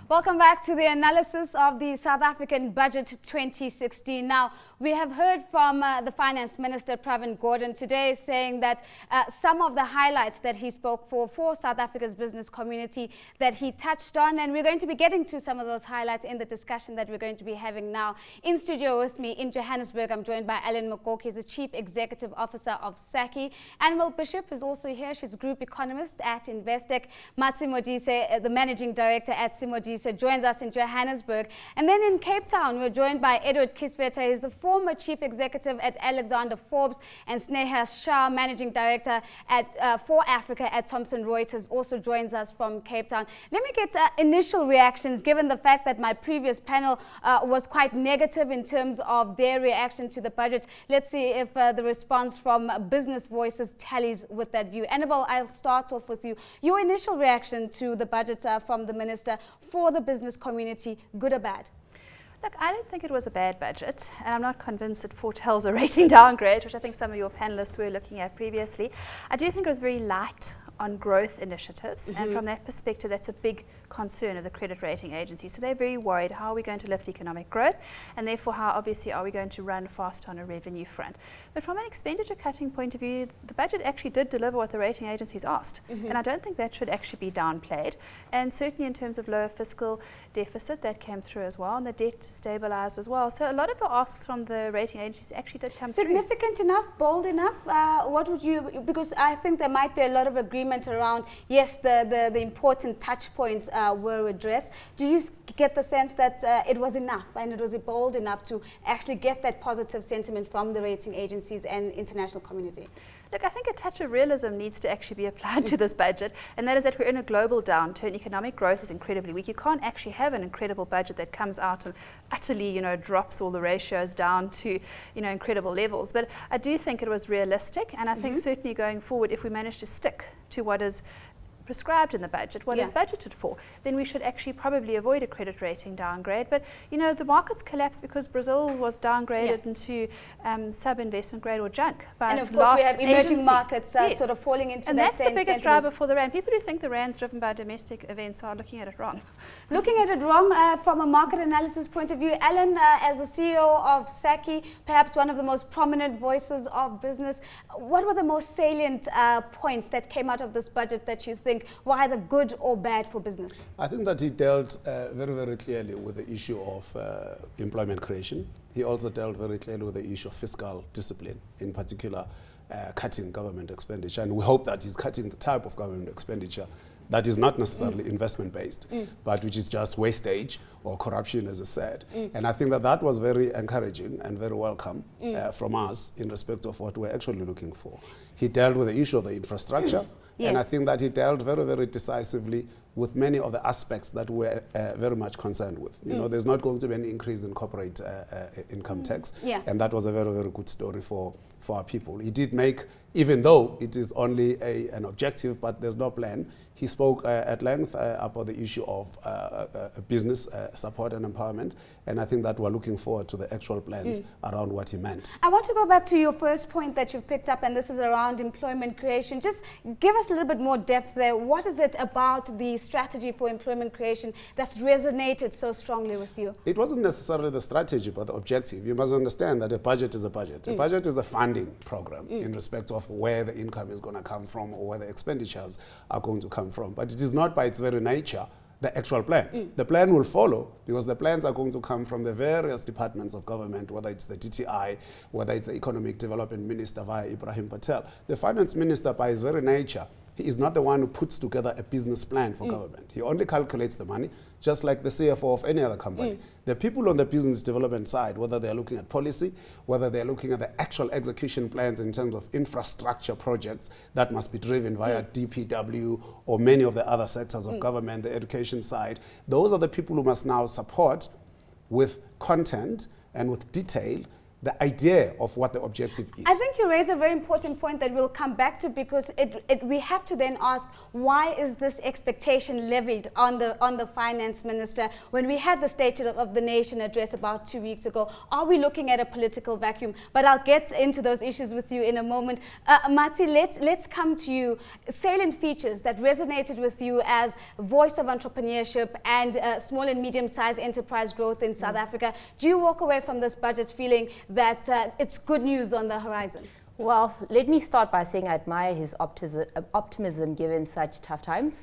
Welcome back to the analysis of the South African Budget 2016. Now, we have heard from the Finance Minister, Pravin Gordhan, today saying that some of the highlights that he spoke for South Africa's business community that he touched on, and we're going to be getting to some of those highlights in the discussion that we're going to be having now. In studio with me in Johannesburg, I'm joined by Mukoki, the Chief Executive Officer of SACCI. Annabel Bishop is also here. She's Group Economist at Investec. Matsi Modise, the Managing Director at SiMODiSA, joins us in Johannesburg. And then in Cape Town, we're joined by Kieswetter. He's the former Chief Executive at Alexander Forbes and Sneha Shah, Managing Director for Africa at Thomson Reuters, also joins us from Cape Town. Let me get initial reactions, given the fact that my previous panel was quite negative in terms of their reaction to the budget. Let's see if the response from Business Voices tallies with that view. Annabel, I'll start off with you. Your initial reaction to the budget from the Minister for the business community, good or bad? Look, I don't think it was a bad budget, and I'm not convinced it foretells a rating downgrade, which I think some of your panelists were looking at previously. I do think it was very light on growth initiatives, and from that perspective, that's a big concern of the credit rating agencies. So they're very worried, how are we going to lift economic growth, and therefore how obviously are we going to run fast on a revenue front. But from an expenditure cutting point of view, the budget actually did deliver what the rating agencies asked, and I don't think that should actually be downplayed. And certainly in terms of lower fiscal deficit, that came through as well, and the debt stabilized as well. So a lot of the asks from the rating agencies actually did come through. Significant enough, bold enough? What would you, because I think there might be a lot of agreement around, yes, the important touch points were addressed. Do you get the sense that it was enough and it was bold enough to actually get that positive sentiment from the rating agencies and international community? Look, I think a touch of realism needs to actually be applied to this budget, and that is that we're in a global downturn. Economic growth is incredibly weak. You can't actually have an incredible budget that comes out and utterly, drops all the ratios down to, incredible levels. But I do think it was realistic, and I think certainly going forward, if we manage to stick to what is prescribed in the budget, what is budgeted for, then we should actually probably avoid a credit rating downgrade. But the markets collapsed because Brazil was downgraded into sub-investment grade or junk by its last we have emerging agency. markets sort of falling into and that that's the biggest driver for the rand. People who think the rand's driven by domestic events are looking at it wrong. Looking at it wrong from a market analysis point of view. Alan, as the CEO of SACCI, perhaps one of the most prominent voices of business, what were the most salient points that came out of this budget that you think were either good or bad for business? I think that he dealt very, very clearly with the issue of employment creation. He also dealt very clearly with the issue of fiscal discipline, in particular cutting government expenditure. And we hope that he's cutting the type of government expenditure that is not necessarily investment-based, but which is just wastage or corruption, as I said. And I think that that was very encouraging and very welcome from us in respect of what we're actually looking for. He dealt with the issue of the infrastructure, and I think that he dealt very, very decisively with many of the aspects that we're very much concerned with. There's not going to be any increase in corporate income tax, and that was a very, very good story for our people. He did make, even though it is only an objective, but there's no plan, he spoke at length about the issue of business support and empowerment, and I think that we're looking forward to the actual plans around what he meant. I want to go back to your first point that you've picked up, and this is around employment creation. Just give us a little bit more depth there. What is it about the strategy for employment creation that's resonated so strongly with you? It wasn't necessarily the strategy, but the objective. You must understand that a budget is a budget. A budget is a funding program in respect of where the income is going to come from or where the expenditures are going to come from. But it is not by its very nature the actual plan. The plan will follow because the plans are going to come from the various departments of government, whether it's the DTI, whether it's the Economic Development Minister via Ibrahim Patel. The Finance Minister, by his very nature, he is not the one who puts together a business plan for government. He only calculates the money, just like the CFO of any other company. The people on the business development side, whether they're looking at policy, whether they're looking at the actual execution plans in terms of infrastructure projects that must be driven via DPW or many of the other sectors of government, the education side, those are the people who must now support with content and with detail the idea of what the objective is. I think you raise a very important point that we'll come back to, because we have to then ask, why is this expectation levied on the finance minister when we had the State of the Nation address about 2 weeks ago? Are we looking at a political vacuum? But I'll get into those issues with you in a moment. Matsi, let's come to you. Salient features that resonated with you as voice of entrepreneurship and small and medium-sized enterprise growth in South Africa. Do you walk away from this budget feeling that it's good news on the horizon? Well, let me start by saying I admire his optimism given such tough times.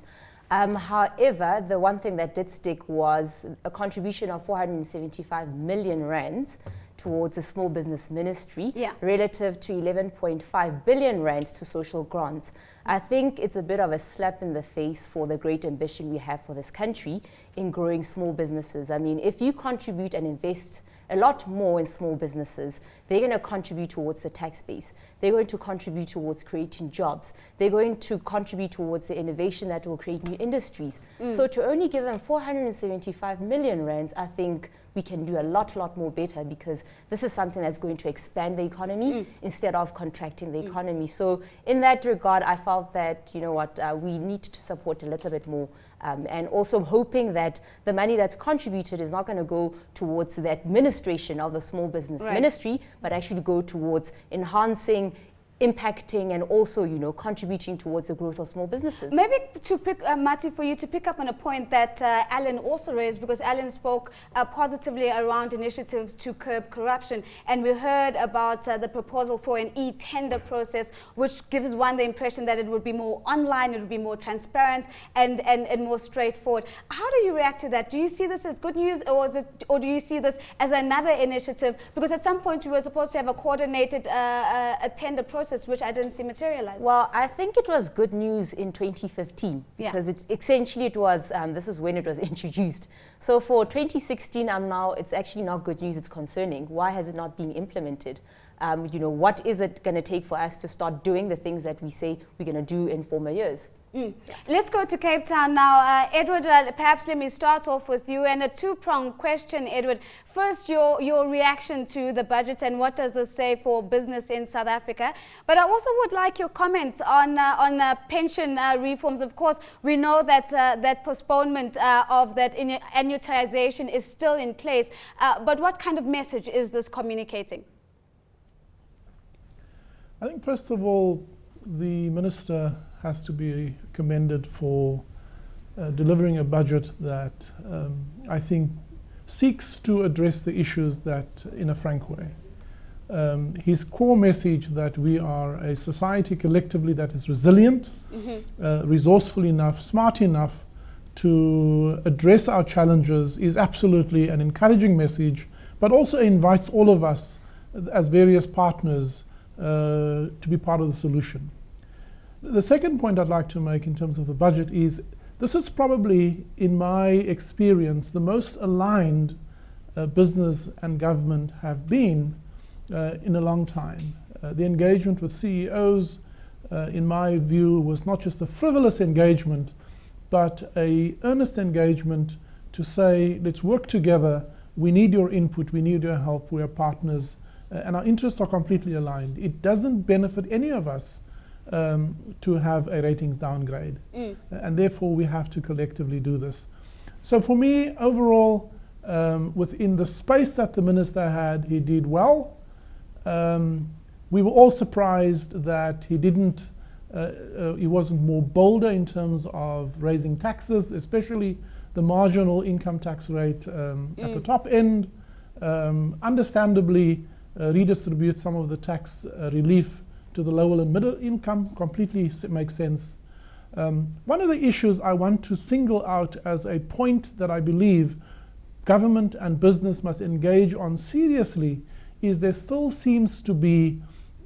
However, the one thing that did stick was a contribution of 475 million rands towards the small business ministry, relative to 11.5 billion rands to social grants. I think it's a bit of a slap in the face for the great ambition we have for this country in growing small businesses. I mean, if you contribute and invest a lot more in small businesses, they're going to contribute towards the tax base. They're going to contribute towards creating jobs. They're going to contribute towards the innovation that will create new industries. So to only give them 475 million rands, I think we can do a lot more better, because this is something that's going to expand the economy instead of contracting the economy. So in that regard, I felt that, you know what, we need to support a little bit more. And also hoping that the money that's contributed is not going to go towards the administration of the small business ministry, but actually go towards enhancing, impacting, and also, you know, contributing towards the growth of small businesses. Maybe to pick, Matsi, for you to pick up on a point that Alan also raised, because Alan spoke positively around initiatives to curb corruption, and we heard about the proposal for an e-tender process, which gives one the impression that it would be more online, it would be more transparent and more straightforward. How do you react to that? Do you see this as good news, or do you see this as another initiative? Because at some point we were supposed to have a coordinated a tender process, which I didn't see materialize. Well, I think it was good news in 2015, because essentially it was, this is when it was introduced. So for 2016, it's actually not good news, it's concerning. Why has it not been implemented? You know, what is it going to take for us to start doing the things that we say we're going to do in former years? Let's go to Cape Town now. Edward, perhaps let me start off with you, and a two-pronged question, Edward. First, your reaction to the budget and what does this say for business in South Africa? But I also would like your comments on pension reforms. Of course, we know that that postponement of that annuitization is still in place. But what kind of message is this communicating? I think, first of all, the minister has to be commended for delivering a budget that I think seeks to address the issues that in a frank way. His core message that we are a society collectively that is resilient, resourceful enough, smart enough to address our challenges is absolutely an encouraging message, but also invites all of us as various partners to be part of the solution. The second point I'd like to make in terms of the budget is this is probably, in my experience, the most aligned business and government have been in a long time. The engagement with CEOs, in my view, was not just a frivolous engagement, but an earnest engagement to say, let's work together, we need your input, we need your help, we are partners, and our interests are completely aligned. It doesn't benefit any of us to have a ratings downgrade. And therefore we have to collectively do this. So for me, overall, within the space that the minister had, he did well. We were all surprised that he wasn't more bolder in terms of raising taxes, especially the marginal income tax rate at the top end. Understandably, redistribute some of the tax relief to the lower and middle income completely makes sense. One of the issues I want to single out as a point that I believe government and business must engage on seriously is there still seems to be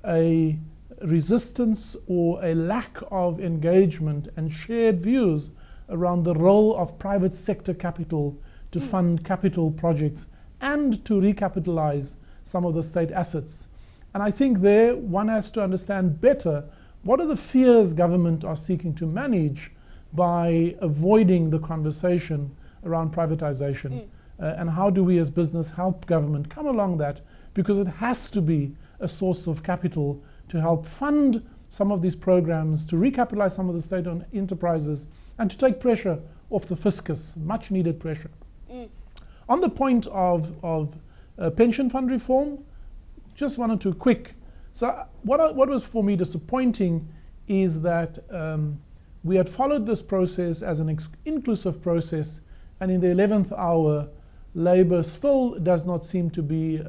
a resistance or a lack of engagement and shared views around the role of private sector capital to fund capital projects and to recapitalize some of the state assets. And I think there one has to understand better what are the fears government are seeking to manage by avoiding the conversation around privatization, and how do we as business help government come along that because it has to be a source of capital to help fund some of these programs, to recapitalize some of the state-owned enterprises, and to take pressure off the fiscus, much needed pressure. On the point of pension fund reform, just one or two quick. So what was for me disappointing is that we had followed this process as an inclusive process, and in the 11th hour, Labour still does not seem to be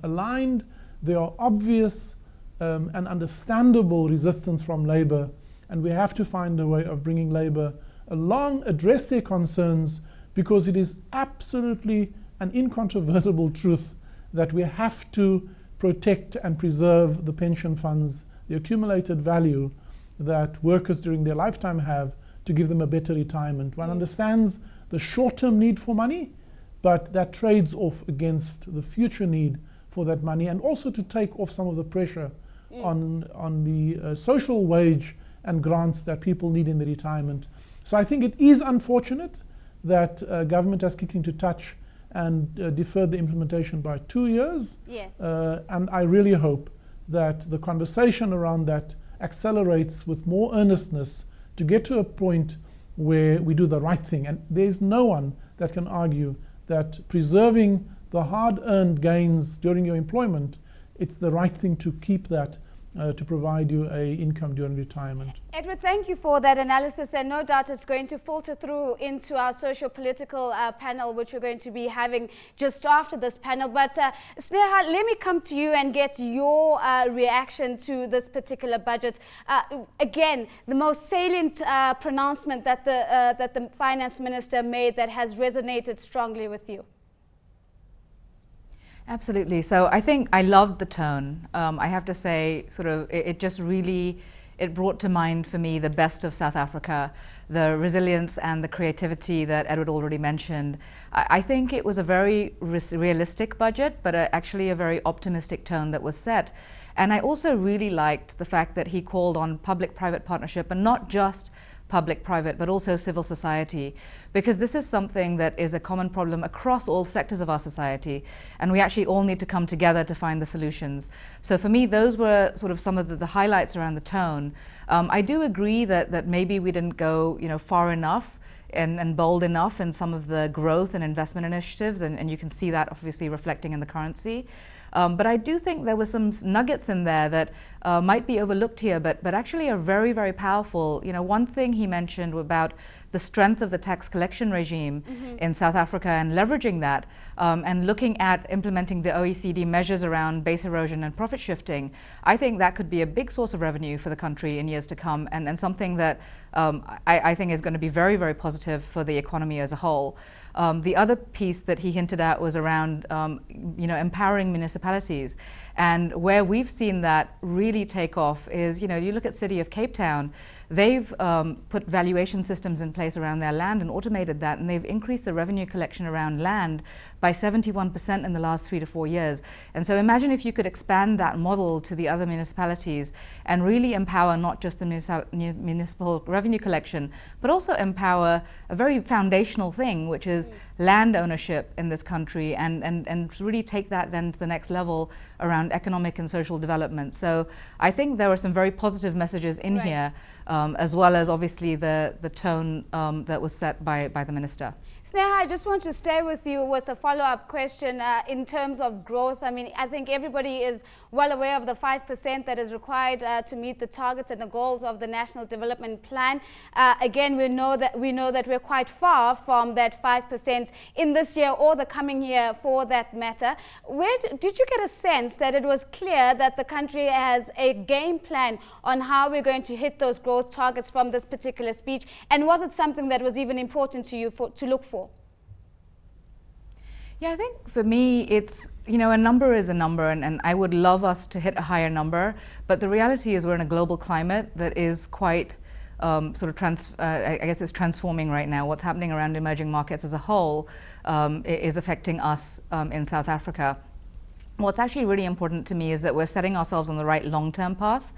aligned. There are obvious and understandable resistance from Labour, and we have to find a way of bringing Labour along, address their concerns, because it is absolutely an incontrovertible truth that we have to protect and preserve the pension funds, the accumulated value that workers during their lifetime have, to give them a better retirement. One understands the short-term need for money, but that trades off against the future need for that money, and also to take off some of the pressure on the social wage and grants that people need in their retirement. So I think it is unfortunate that government has kicked into touch and deferred the implementation by 2 years. Yes. And I really hope that the conversation around that accelerates with more earnestness to get to a point where we do the right thing. And there's no one that can argue that preserving the hard-earned gains during your employment, it's the right thing to keep that to provide you a income during retirement. Edward, thank you for that analysis, and no doubt it's going to filter through into our socio-political panel, which we're going to be having just after this panel. But Sneha, let me come to you and get your reaction to this particular budget. Again, the most salient pronouncement that the finance minister made that has resonated strongly with you. Absolutely. So I think I loved the tone. I have to say, sort of, it just really, it brought to mind for me the best of South Africa, the resilience and the creativity that Edward already mentioned. I think it was a very realistic budget, but actually a very optimistic tone that was set. And I also really liked the fact that he called on public-private partnership, and not just public-private, but also civil society, because this is something that is a common problem across all sectors of our society, and we actually all need to come together to find the solutions. So for me, those were sort of some of the highlights around the tone. I do agree that maybe we didn't go far enough and bold enough in some of the growth and investment initiatives, and you can see that obviously reflecting in the currency. But I do think there were some nuggets in there that might be overlooked here, but actually are very, very powerful. One thing he mentioned about the strength of the tax collection regime in South Africa and leveraging that, and looking at implementing the OECD measures around base erosion and profit shifting. I think that could be a big source of revenue for the country in years to come, and something that I think is going to be very, very positive for the economy as a whole. The other piece that he hinted at was around empowering municipalities, and where we've seen that really take off is, you look at City of Cape Town. They've put valuation systems in place around their land and automated that, and they've increased the revenue collection around land by 71% in the last 3 to 4 years. And so imagine if you could expand that model to the other municipalities and really empower not just the municipal revenue collection, but also empower a very foundational thing, which is land ownership in this country, and really take that then to the next level around economic and social development. So I think there were some very positive messages in here, as well as obviously the tone that was set by the minister. Sneha, I just want to stay with you with a follow-up question in terms of growth. I mean, I think everybody is well aware of the 5% that is required to meet the targets and the goals of the National Development Plan. Again, we know that we're quite far from that 5% in this year or the coming year, for that matter. Where did you get a sense that it was clear that the country has a game plan on how we're going to hit those growth targets from this particular speech? And was it something that was even important to you to look for? Yeah, I think for me, it's, a number is a number, and I would love us to hit a higher number. But the reality is we're in a global climate that is quite I guess it's transforming right now. What's happening around emerging markets as a whole is affecting us in South Africa. What's actually really important to me is that we're setting ourselves on the right long-term path.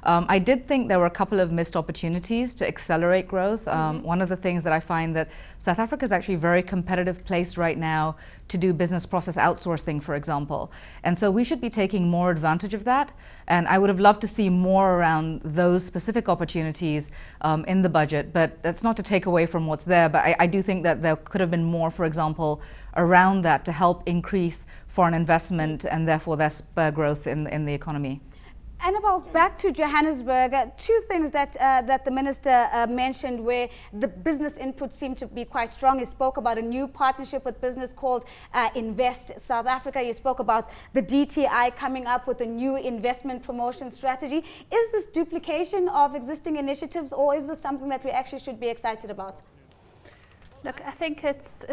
I did think there were a couple of missed opportunities to accelerate growth. One of the things that I find that South Africa is actually a very competitive place right now to do business process outsourcing, for example. And so we should be taking more advantage of that. And I would have loved to see more around those specific opportunities in the budget. But that's not to take away from what's there. But I do think that there could have been more, for example, around that to help increase foreign investment and therefore their spur growth in the economy. Annabel, back to Johannesburg, two things that the minister mentioned where the business input seemed to be quite strong. He spoke about a new partnership with business called Invest South Africa. You spoke about the DTI coming up with a new investment promotion strategy. Is this duplication of existing initiatives, or is this something that we actually should be excited about? Look, I think it's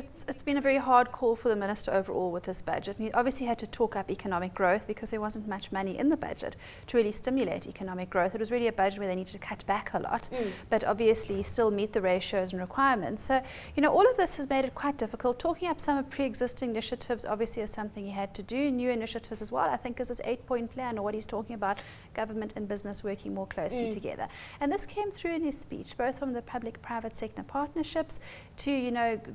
been a very hard call for the minister overall with this budget. And he obviously had to talk up economic growth because there wasn't much money in the budget to really stimulate economic growth. It was really a budget where they needed to cut back a lot, but obviously still meet the ratios and requirements. So, all of this has made it quite difficult. Talking up some of pre-existing initiatives obviously is something he had to do. New initiatives as well, I think, is his 8-point plan, or what he's talking about, government and business working more closely together. And this came through in his speech, both from the public-private sector partnerships to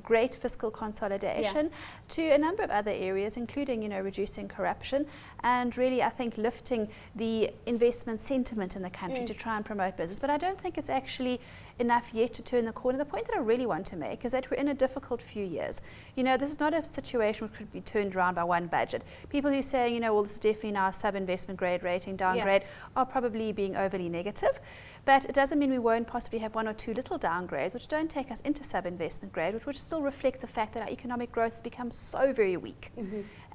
great fiscal consolidation, to a number of other areas, including, reducing corruption and really, I think, lifting the investment sentiment in the country to try and promote business. But I don't think it's actually enough yet to turn the corner. The point that I really want to make is that we're in a difficult few years. This is not a situation which could be turned around by one budget. People who say, well, this is definitely now a sub-investment grade rating downgrade are probably being overly negative. But it doesn't mean we won't possibly have one or two little downgrades which don't take us into sub-investment grade, which would still reflect the fact that our economic growth has become so very weak.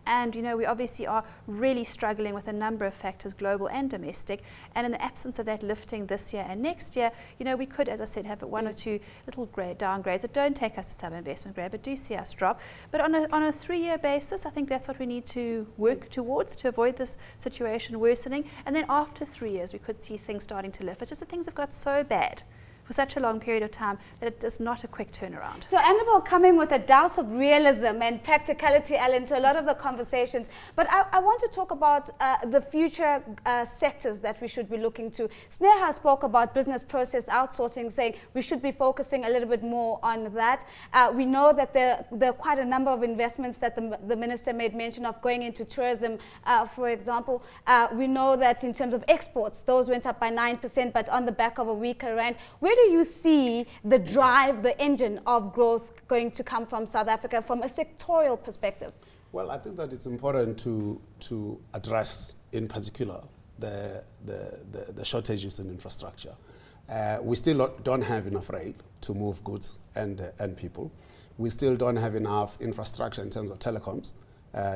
And, we obviously are really struggling with a number of factors, global and domestic. And in the absence of that lifting this year and next year, we could, as I said, have one or two little downgrades that don't take us to sub-investment grade, but do see us drop. But on a 3-year basis, I think that's what we need to work towards to avoid this situation worsening. And then after 3 years, we could see things starting to lift. It's just that things have got so bad for such a long period of time that it is not a quick turnaround. So Annabel coming with a dose of realism and practicality, Ellen, to a lot of the conversations. But I want to talk about the future sectors that we should be looking to. Sneha spoke about business process outsourcing, saying we should be focusing a little bit more on that. We know that there are quite a number of investments that the minister made mention of going into tourism, for example. We know that in terms of exports, those went up by 9%, but on the back of a weaker rand. Where do you see the drive, the engine of growth going to come from South Africa from a sectorial perspective? Well, I think that it's important to address, in particular, the shortages in infrastructure. We still don't have enough rail to move goods and people. We still don't have enough infrastructure in terms of telecoms.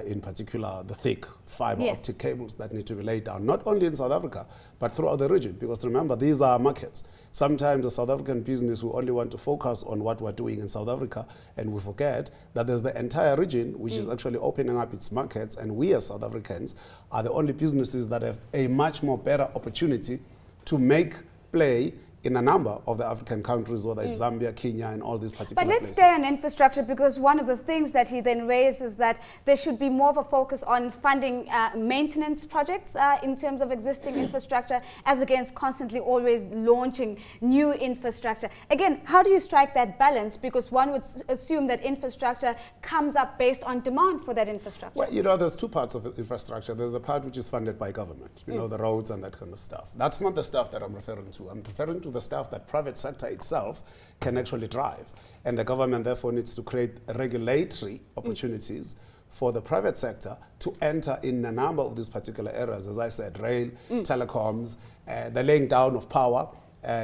In particular, the thick fiber optic cables that need to be laid down, not only in South Africa, but throughout the region. Because remember, these are markets. Sometimes the South African business will only want to focus on what we're doing in South Africa, and we forget that there's the entire region which is actually opening up its markets, and we as South Africans are the only businesses that have a much more better opportunity to make play in a number of the African countries, whether it's Zambia, Kenya, and all these particular places. But let's stay on infrastructure, because one of the things that he then raised is that there should be more of a focus on funding maintenance projects in terms of existing infrastructure, as against constantly always launching new infrastructure. Again, how do you strike that balance? Because one would assume that infrastructure comes up based on demand for that infrastructure. Well, there's two parts of infrastructure. There's the part which is funded by government, the roads and that kind of stuff. That's not the stuff that I'm referring to. I'm referring to the stuff that private sector itself can actually drive. And the government therefore needs to create regulatory opportunities for the private sector to enter in a number of these particular areas. As I said, rail, telecoms, the laying down of power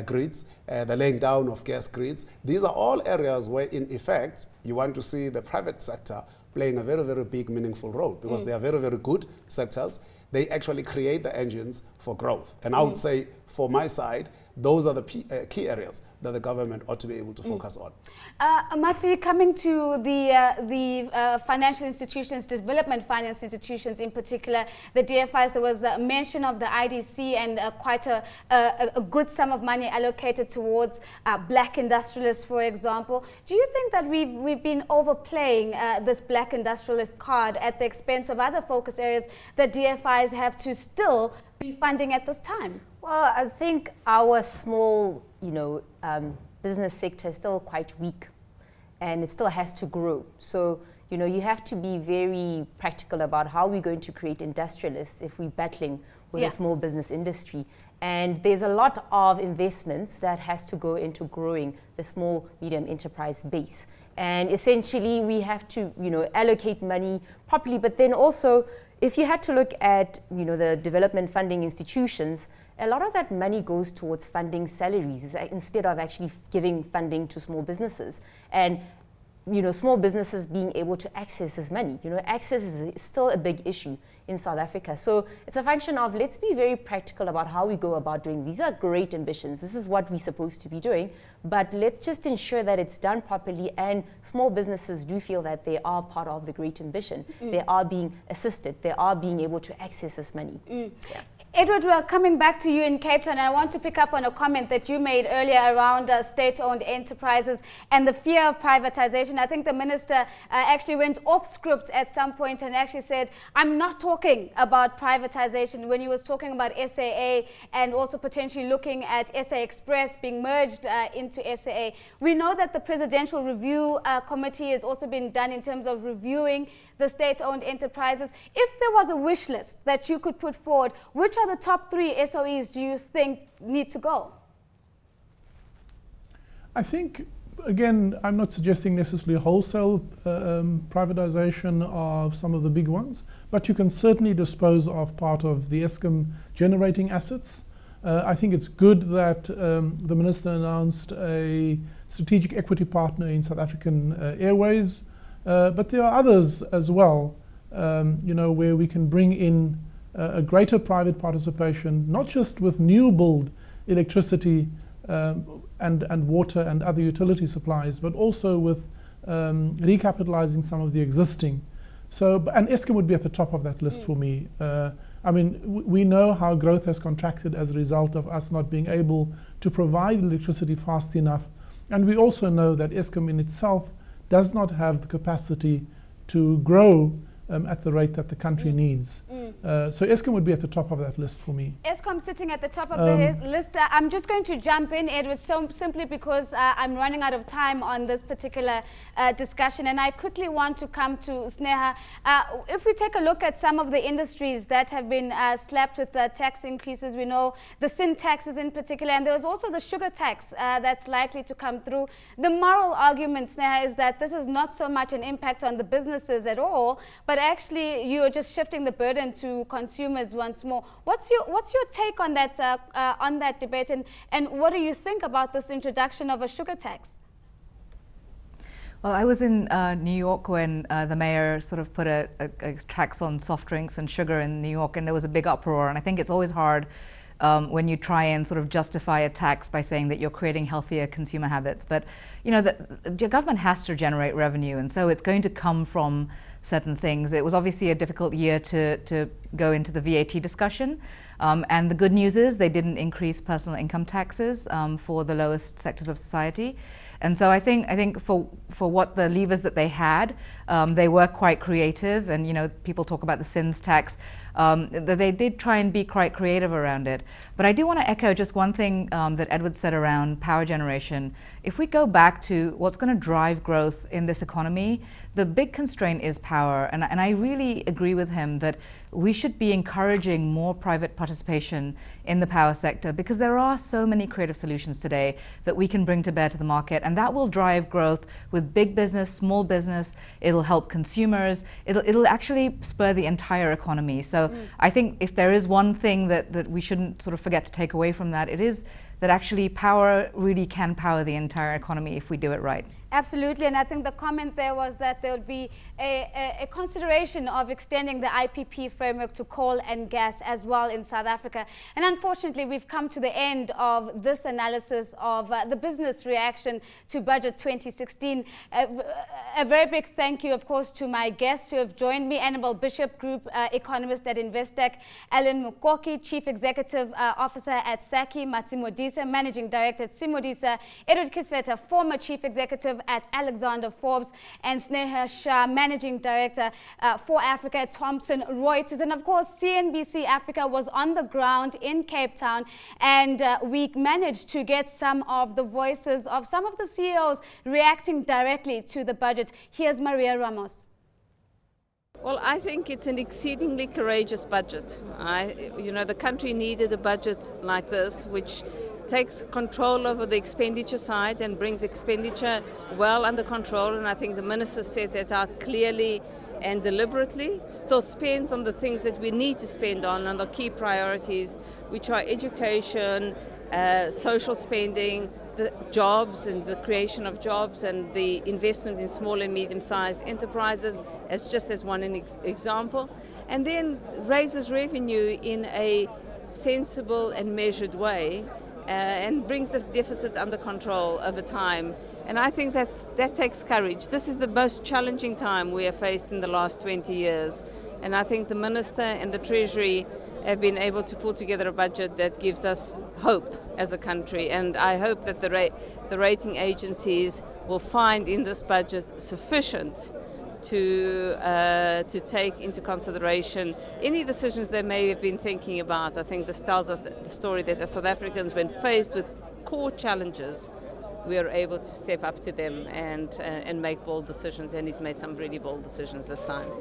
grids, the laying down of gas grids. These are all areas where, in effect, you want to see the private sector playing a very, very big, meaningful role, because they are very, very good sectors. They actually create the engines for growth. And I would say, for my side, those are the key areas that the government ought to be able to focus on. Matsi, coming to the financial institutions, development finance institutions in particular, the DFIs, there was a mention of the IDC and quite a good sum of money allocated towards black industrialists, for example. Do you think that we've been overplaying this black industrialist card at the expense of other focus areas that DFIs have to still be funding at this time? Well, I think our small, business sector is still quite weak, and it still has to grow. So, you have to be very practical about how we're going to create industrialists if we're battling with a small business industry. And there's a lot of investments that has to go into growing the small, medium enterprise base. And essentially, we have to, allocate money properly. But then also, if you had to look at, the development funding institutions, a lot of that money goes towards funding salaries instead of actually giving funding to small businesses. And small businesses being able to access this money. Access is still a big issue in South Africa. So it's a function of, let's be very practical about how we go about doing. These are great ambitions. This is what we're supposed to be doing. But let's just ensure that it's done properly, and small businesses do feel that they are part of the great ambition. They are being assisted. They are being able to access this money. Yeah. Edward, we're coming back to you in Cape Town, and I want to pick up on a comment that you made earlier around state-owned enterprises and the fear of privatization. I think the minister actually went off script at some point and actually said, I'm not talking about privatization, when he was talking about SAA and also potentially looking at SA Express being merged into SAA. We know that the Presidential Review Committee has also been done in terms of reviewing the state-owned enterprises. If there was a wish list that you could put forward, which are the top 3 SOEs do you think need to go? I think, again, I'm not suggesting necessarily wholesale privatization of some of the big ones, but you can certainly dispose of part of the Eskom generating assets. I think it's good that the minister announced a strategic equity partner in South African Airways. But there are others as well, where we can bring in a greater private participation, not just with new build electricity and water and other utility supplies, but also with recapitalizing some of the existing. And Eskom would be at the top of that list for me. We know how growth has contracted as a result of us not being able to provide electricity fast enough. And we also know that Eskom in itself does not have the capacity to grow at the rate that the country needs. So Eskom would be at the top of that list for me. Eskom sitting at the top of the list. I'm just going to jump in, Edward, simply because I'm running out of time on this particular discussion, and I quickly want to come to Sneha. If we take a look at some of the industries that have been slapped with tax increases, we know the sin taxes in particular, and there was also the sugar tax that's likely to come through. The moral argument, Sneha, is that this is not so much an impact on the businesses at all, but actually you're just shifting the burden to consumers once more. What's your take on that debate, and what do you think about this introduction of a sugar tax? Well, I was in New York when the mayor sort of put a tax on soft drinks and sugar in New York, and there was a big uproar. And I think it's always hard when you try and sort of justify a tax by saying that you're creating healthier consumer habits. But the government has to generate revenue, and so it's going to come from certain things. It was obviously a difficult year to go into the VAT discussion, and the good news is they didn't increase personal income taxes for the lowest sectors of society. And so I think for what the levers that they had, they were quite creative. And people talk about the sins tax. They did try and be quite creative around it. But I do want to echo just one thing that Edward said around power generation. If we go back to what's going to drive growth in this economy, the big constraint is power. And I really agree with him that we should be encouraging more private participation in the power sector, because there are so many creative solutions today that we can bring to bear to the market, and that will drive growth with big business, small business. It'll help consumers. It'll actually spur the entire economy. So I think if there is one thing that we shouldn't sort of forget to take away from that, it is that actually power really can power the entire economy if we do it right. Absolutely, and I think the comment there was that there would be a consideration of extending the IPP framework to coal and gas as well in South Africa. And unfortunately, we've come to the end of this analysis of the business reaction to Budget 2016. A very big thank you, of course, to my guests who have joined me: Annabel Bishop, Group Economist at Investec; Alan Mukoki, Chief Executive Officer at SACCI; Matsi Modise, Modise, Managing Director at SiMODiSA, Edward Kieswetter, former Chief Executive at Alexander Forbes, and Sneha Shah, Managing Director for Africa at Thomson Reuters. And of course, CNBC Africa was on the ground in Cape Town, and we managed to get some of the voices of some of the CEOs reacting directly to the budget. Here's Maria Ramos. Well, I think it's an exceedingly courageous budget. The country needed a budget like this, which takes control over the expenditure side and brings expenditure well under control. And I think the minister set that out clearly and deliberately, still spends on the things that we need to spend on the key priorities, which are education, social spending, the jobs and the creation of jobs, and the investment in small and medium-sized enterprises as one example, and then raises revenue in a sensible and measured way, and brings the deficit under control over time. And I think that takes courage. This is the most challenging time we have faced in the last 20 years. And I think the Minister and the Treasury have been able to pull together a budget that gives us hope as a country. And I hope that the rating agencies will find in this budget sufficient to take into consideration any decisions they may have been thinking about. I think this tells us the story that as South Africans, when faced with core challenges, we are able to step up to them and make bold decisions, and he's made some really bold decisions this time.